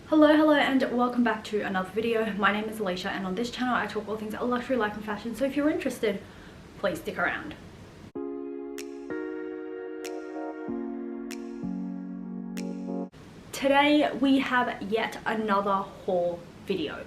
Hello and welcome back to another video. My name is Alicia and on this channel I talk all things luxury, life and fashion, so if you're interested, please stick around. Today we have yet another haul video.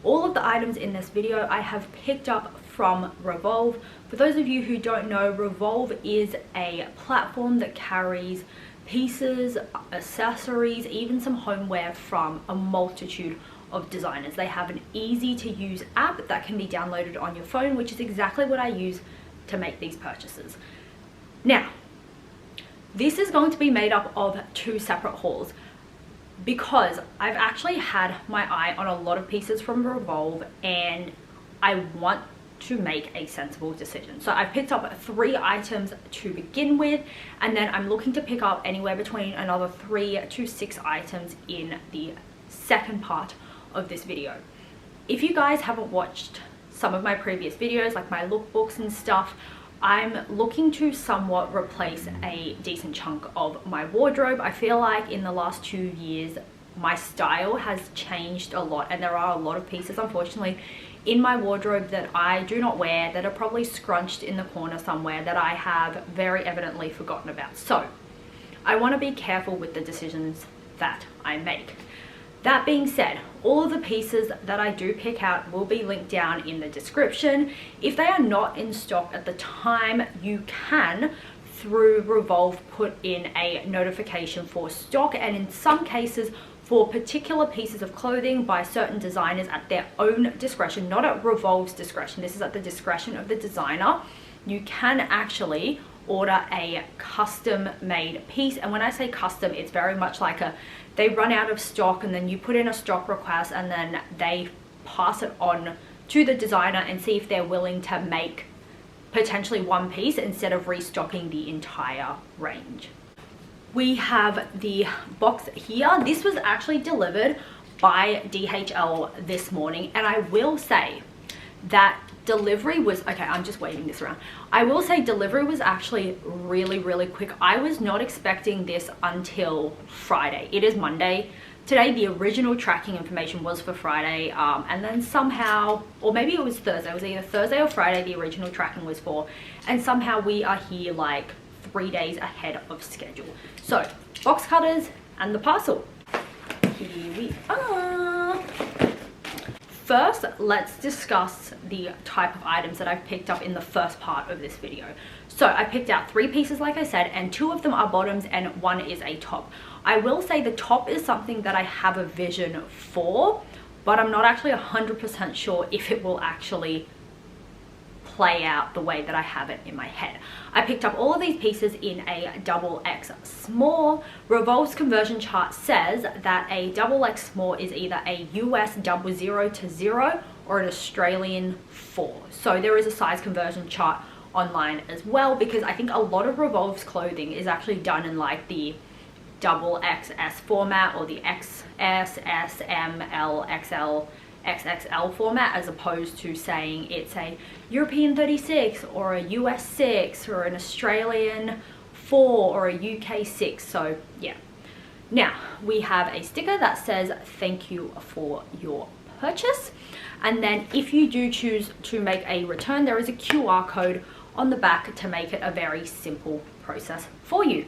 All of the items in this video I have picked up from Revolve. For those of you who don't know, Revolve is a platform that carries pieces, accessories, even some homeware from a multitude of designers. They have an easy to use app that can be downloaded on your phone, which is exactly what I use to make these purchases. Now, this is going to be made up of two separate hauls because I've actually had my eye on a lot of pieces from Revolve and I want to make a sensible decision. So I've picked up 3 items to begin with, and then I'm looking to pick up anywhere between another 3 to 6 items in the second part of this video. If you guys haven't watched some of my previous videos, like my lookbooks and stuff, I'm looking to somewhat replace a decent chunk of my wardrobe. I feel like in the last 2 years my style has changed a lot, and there are a lot of pieces, unfortunately, in my wardrobe that I do not wear, that are probably scrunched in the corner somewhere, that I have very evidently forgotten about. So I want to be careful with the decisions that I make. That being said, all of the pieces that I do pick out will be linked down in the description. If they are not in stock at the time, you can, through Revolve, put in a notification for stock, and in some cases for particular pieces of clothing by certain designers at their own discretion, not at Revolve's discretion, this is at the discretion of the designer, you can actually order a custom made piece. And when I say custom, it's very much like they run out of stock and then you put in a stock request and then they pass it on to the designer and see if they're willing to make potentially one piece instead of restocking the entire range. We have the box here. This was actually delivered by DHL this morning, and I will say that delivery was, okay, I'm just waving this around. I will say delivery was actually really quick. I was not expecting this until Friday. It is Monday. Today, the original tracking information was for Friday, and then somehow, or maybe it was Thursday, it was either Thursday or Friday the original tracking was for, and somehow we are here like 3 days ahead of schedule. So, box cutters and the parcel. Here we are. First, let's discuss the type of items that I've picked up in the first part of this video. So I picked out 3 pieces, like I said, and 2 of them are bottoms and 1 is a top. I will say the top is something that I have a vision for, but I'm not actually 100% sure if it will actually play out the way that I have it in my head. I picked up all of these pieces in a XXL small. Revolve's conversion chart says that a XXL small is either a US 00 to 0 or an Australian 4. So there is a size conversion chart online as well, because I think a lot of Revolve's clothing is actually done in like the XXS format or the XS, S, M, L, XL, XXL format, as opposed to saying it's a European 36 or a US 6 or an Australian 4 or a UK 6. So yeah. Now we have a sticker that says thank you for your purchase, and then if you do choose to make a return, there is a QR code on the back to make it a very simple process for you.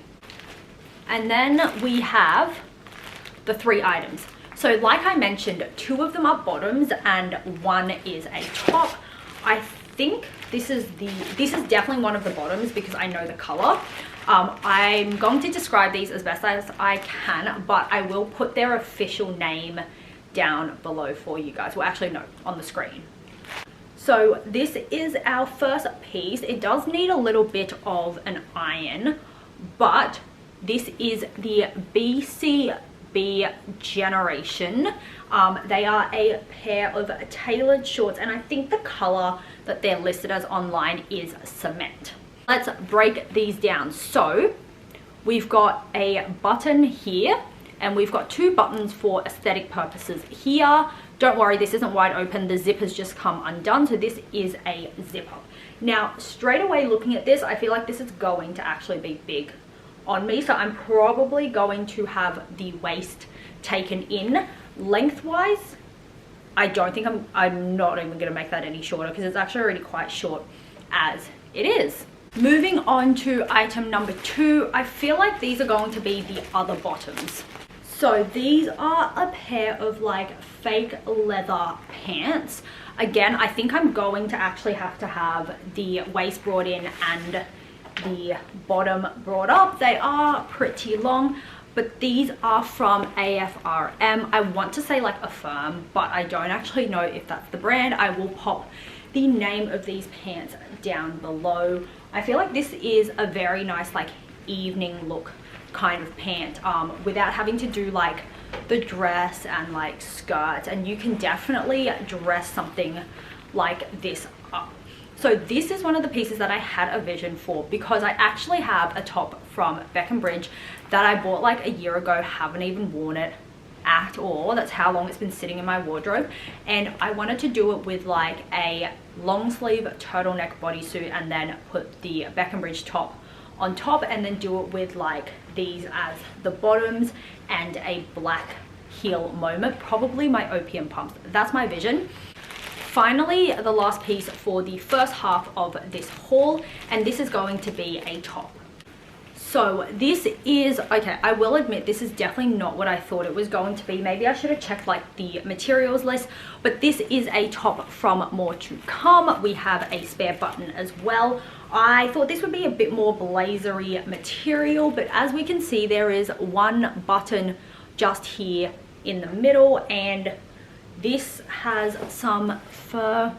And then we have the 3 items. So like I mentioned, 2 of them are bottoms and 1 is a top. I think this is definitely one of the bottoms because I know the color. I'm going to describe these as best as I can, but I will put their official name down below for you guys. Well, actually no, on the screen. So this is our first piece. It does need a little bit of an iron, but this is the BCB generation. They are a pair of tailored shorts, and I think the color that they're listed as online is cement. Let's break these down. So we've got a button here, and we've got 2 buttons for aesthetic purposes here. Don't worry, this isn't wide open, the zip has just come undone, so this is a zipper. Now straight away looking at this, I feel like this is going to actually be big on me, so I'm probably going to have the waist taken in. Lengthwise, I don't think I'm not even gonna make that any shorter because it's actually already quite short as it is. Moving on to item number 2, I feel like these are going to be the other bottoms. So these are a pair of like fake leather pants. Again, I think I'm going to actually have to have the waist brought in and the bottom brought up. They are pretty long, but these are from AFRM. I want to say like Affirm, but I don't actually know if that's the brand. I will pop the name of these pants down below. I feel like this is a very nice like evening look kind of pant without having to do like the dress and like skirts, and you can definitely dress something like this up. So this is one of the pieces that I had a vision for because I actually have a top from Breckenridge that I bought like a year ago, haven't even worn it at all. That's how long it's been sitting in my wardrobe, and I wanted to do it with like a long sleeve turtleneck bodysuit and then put the Breckenridge top on top and then do it with like these as the bottoms and a black heel moment, probably my opium pumps. That's my vision. Finally, the last piece for the first half of this haul, and this is going to be a top. So this is, okay, I will admit this is definitely not what I thought it was going to be. Maybe I should have checked like the materials list, but this is a top from More to Come. We have a spare button as well. I thought this would be a bit more blazery material, but as we can see, there is one button just here in the middle, and this has some fur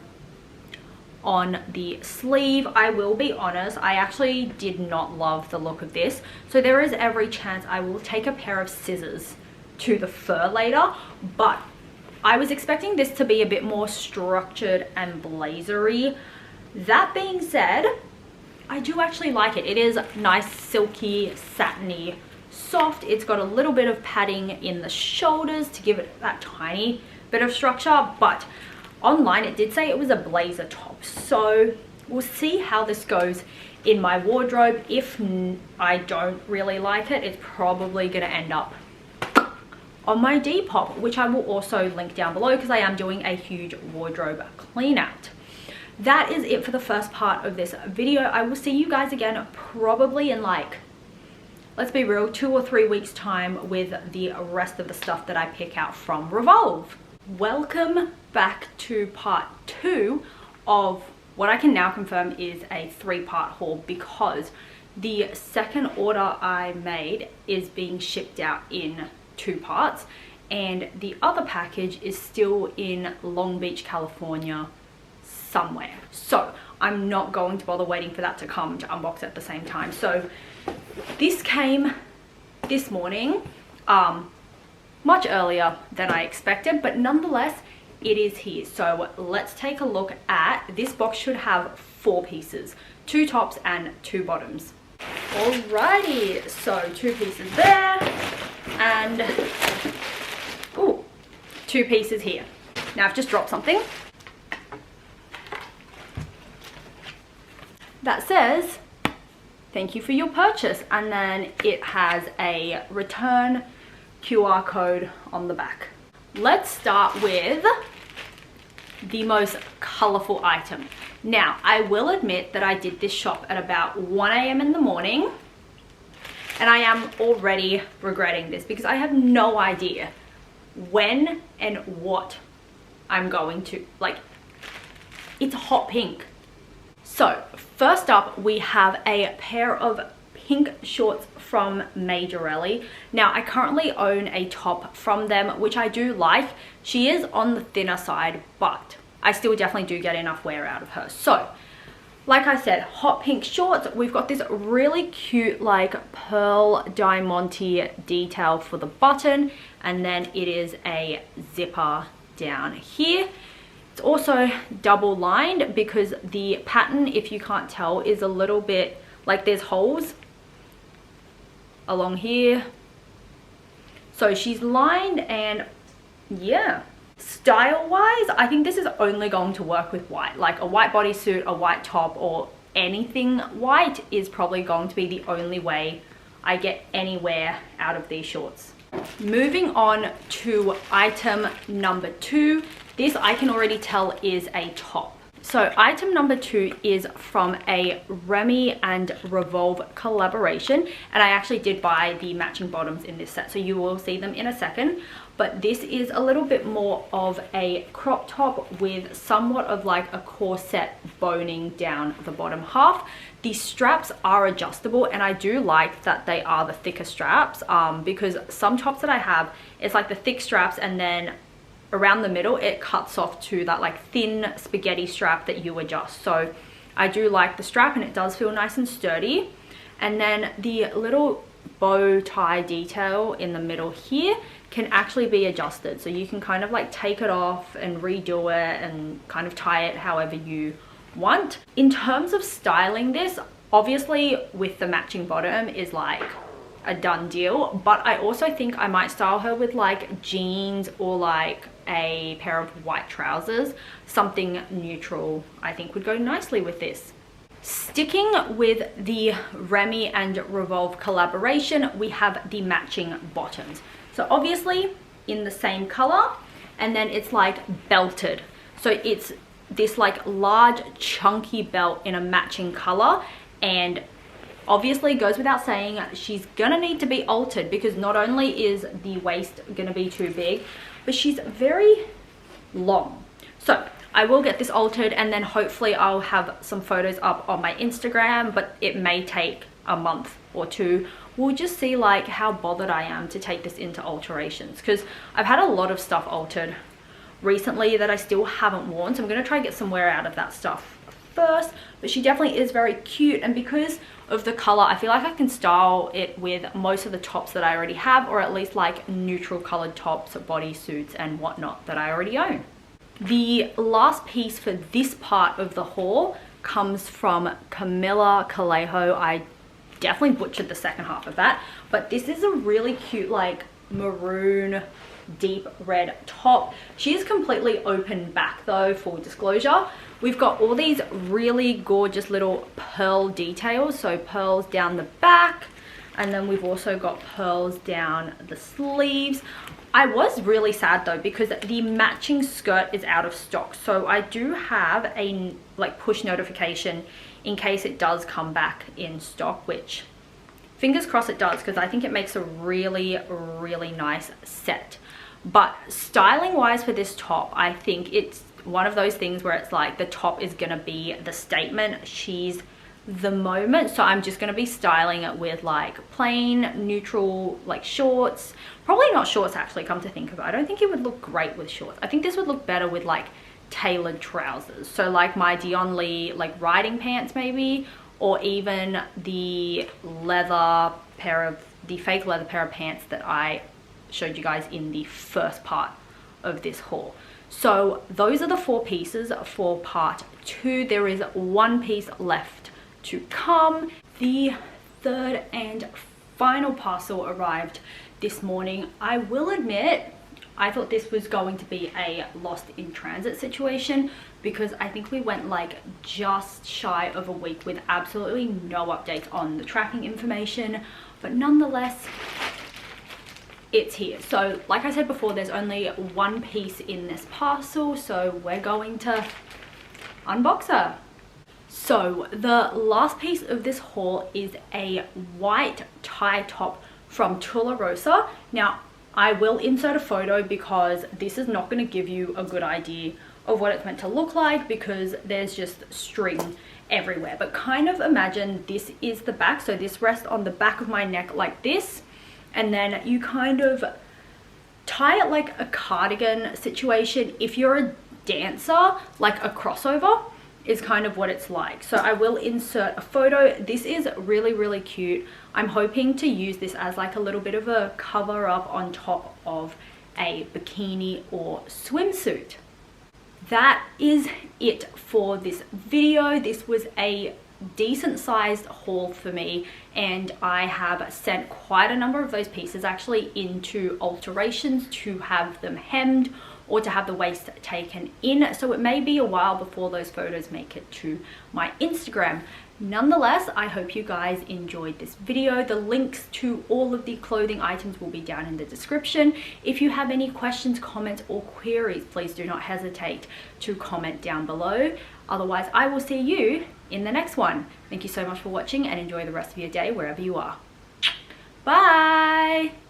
on the sleeve. I will be honest, I actually did not love the look of this, so there is every chance I will take a pair of scissors to the fur later, but I was expecting this to be a bit more structured and blazery. That being said, I do actually like it. It is nice, silky, satiny, soft. It's got a little bit of padding in the shoulders to give it that tiny bit of structure, but online it did say it was a blazer top, so we'll see how this goes in my wardrobe. If I don't really like it, it's probably gonna end up on my Depop, which I will also link down below because I am doing a huge wardrobe clean out. That is it for the first part of this video. I will see you guys again probably in like, let's be real, 2 or 3 weeks time with the rest of the stuff that I pick out from Revolve. Welcome back to part 2 of what I can now confirm is a 3-part haul, because the second order I made is being shipped out in 2 parts, and the other package is still in Long Beach, California somewhere. So I'm not going to bother waiting for that to come to unbox at the same time. So this came this morning, much earlier than I expected, but nonetheless it is here. So let's take a look at this. Box should have 4 pieces, 2 tops and 2 bottoms. Alrighty, so 2 pieces there and ooh, 2 pieces here. Now I've just dropped something that says thank you for your purchase, and then it has a return QR code on the back. Let's start with the most colorful item. Now, I will admit that I did this shop at about 1 AM in the morning, and I am already regretting this because I have no idea when and what I'm going to, like, it's hot pink. So first up, we have a pair of pink shorts from Majorelli. Now I currently own a top from them, which I do like. She is on the thinner side, but I still definitely do get enough wear out of her. So like I said, hot pink shorts. We've got this really cute like pearl diamante detail for the button, and then it is a zipper down here. It's also double lined because the pattern, if you can't tell, is a little bit like there's holes along here. So she's lined, and yeah, style wise, I think this is only going to work with white. Like a white bodysuit, a white top, or anything white is probably going to be the only way I get anywhere out of these shorts. Moving on to item number 2. This I can already tell is a top. So item number 2 is from a Remy and Revolve collaboration, and I actually did buy the matching bottoms in this set, so you will see them in a second. But this is a little bit more of a crop top with somewhat of like a corset boning down the bottom half. The straps are adjustable, and I do like that they are the thicker straps, because some tops that I have, it's like the thick straps and then around the middle it cuts off to that like thin spaghetti strap that you adjust. So I do like the strap, and it does feel nice and sturdy. And then the little bow tie detail in the middle here can actually be adjusted, so you can kind of like take it off and redo it and kind of tie it however you want. In terms of styling this, obviously with the matching bottom is like a done deal, but I also think I might style her with like jeans or like a pair of white trousers. Something neutral I think would go nicely with this. Sticking with the Remy and Revolve collaboration, we have the matching bottoms. So obviously in the same color, and then it's like belted. So it's this like large chunky belt in a matching color, and obviously goes without saying she's gonna need to be altered, because not only is the waist gonna be too big, but she's very long. So I will get this altered, and then hopefully I'll have some photos up on my Instagram, but it may take a month or two. We'll just see like how bothered I am to take this into alterations, because I've had a lot of stuff altered recently that I still haven't worn, so I'm gonna try and get some wear out of that stuff first. But she definitely is very cute, and because of the color, I feel like I can style it with most of the tops that I already have, or at least like neutral colored tops, bodysuits and whatnot that I already own. The last piece for this part of the haul comes from Camilla Calejo. I definitely butchered the second half of that, but this is a really cute like maroon deep red top. She is completely open back though, full disclosure. We've got all these really gorgeous little pearl details, so pearls down the back, and then we've also got pearls down the sleeves. I was really sad though, because the matching skirt is out of stock, so I do have a like push notification in case it does come back in stock, which fingers crossed it does, because I think it makes a really nice set. But styling wise for this top, I think it's one of those things where it's like the top is gonna be the statement, she's the moment. So I'm just gonna be styling it with like plain neutral like shorts, probably not shorts actually, come to think of it. I don't think it would look great with shorts. I think this would look better with like tailored trousers, so like my Dion Lee like riding pants maybe, or even the leather pair of the fake leather pair of pants that I showed you guys in the first part of this haul. So those are the 4 pieces for part 2. There is one piece left to come. The third and final parcel arrived this morning. I will admit, I thought this was going to be a lost in transit situation, because I think we went like just shy of a week with absolutely no updates on the tracking information, but nonetheless, it's here. So like I said before, there's only one piece in this parcel, so we're going to unbox her. So the last piece of this haul is a white tie top from Tularosa. Now I will insert a photo, because this is not going to give you a good idea of what it's meant to look like, because there's just string everywhere. But kind of imagine this is the back, so this rests on the back of my neck like this, and then you kind of tie it like a cardigan situation. If you're a dancer, like a crossover is kind of what it's like. So I will insert a photo. This is really cute. I'm hoping to use this as like a little bit of a cover up on top of a bikini or swimsuit. That is it for this video. This was a decent sized haul for me, and I have sent quite a number of those pieces actually into alterations to have them hemmed or to have the waist taken in. So it may be a while before those photos make it to my Instagram. Nonetheless, I hope you guys enjoyed this video. The links to all of the clothing items will be down in the description. If you have any questions, comments, or queries, please do not hesitate to comment down below. Otherwise, I will see you in the next one. Thank you so much for watching and enjoy the rest of your day wherever you are. Bye!